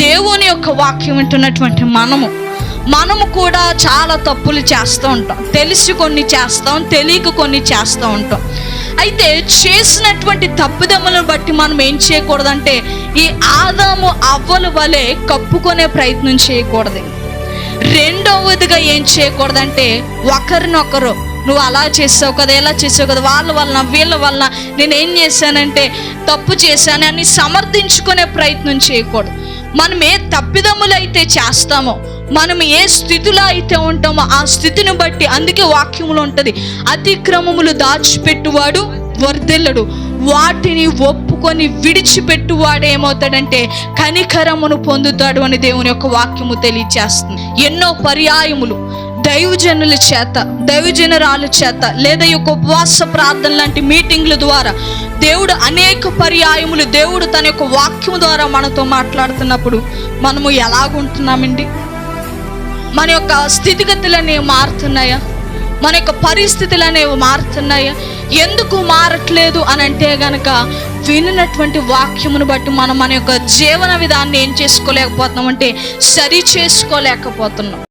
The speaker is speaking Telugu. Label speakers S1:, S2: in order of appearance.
S1: దేవుని యొక్క వాక్యం వింటున్నటువంటి మనము కూడా చాలా తప్పులు చేస్తూ ఉంటాం. తెలిసి కొన్ని చేస్తాం, తెలియక కొన్ని చేస్తూ ఉంటాం. అయితే చేసినటువంటి తప్పిదములను బట్టి మనం ఏం చేయకూడదంటే ఈ ఆదాము అవ్వల వలె కప్పుకొనే ప్రయత్నం చేయకూడదు. రెండవదిగా ఏం చేయకూడదంటే ఒకరినొకరు నువ్వు అలా చేసావు కదా, ఎలా చేసావు కదా, వాళ్ళ వలన వీళ్ళ వలన నేనేం చేశానంటే తప్పు చేశాను అని సమర్థించుకునే ప్రయత్నం చేయకూడదు. మనం ఏ తప్పిదములు అయితే చేస్తామో, మనం ఏ స్థితిలో అయితే ఉంటామో ఆ స్థితిని బట్టి, అందుకే వాక్యములో ఉంటుంది, అతిక్రమములు దాచిపెట్టువాడు వర్ధిల్లడు, వాటిని ఒప్పుకొని విడిచిపెట్టువాడు ఏమవుతాడంటే కనికరమును పొందుతాడు అని దేవుని యొక్క వాక్యము తెలియజేస్తుంది. ఎన్నో పర్యాయములు దైవజనురాల చేత లేదా ఈ యొక్క ఉపవాస ప్రార్థన లాంటి మీటింగ్ల ద్వారా దేవుడు అనేక పర్యాయములు దేవుడు తన యొక్క వాక్యం ద్వారా మనతో మాట్లాడుతున్నప్పుడు మనము ఎలాగుంటున్నామండి? మన యొక్క స్థితిగతులు అనేవి మారుతున్నాయా? మన యొక్క పరిస్థితులు అనేవి మారుతున్నాయా? ఎందుకు మారట్లేదు అని అంటే గనక వినినటువంటి వాక్యమును బట్టి మనం మన యొక్క జీవన విధాన్ని ఏం చేసుకోలేకపోతున్నాం అంటే సరి చేసుకోలేకపోతున్నాం.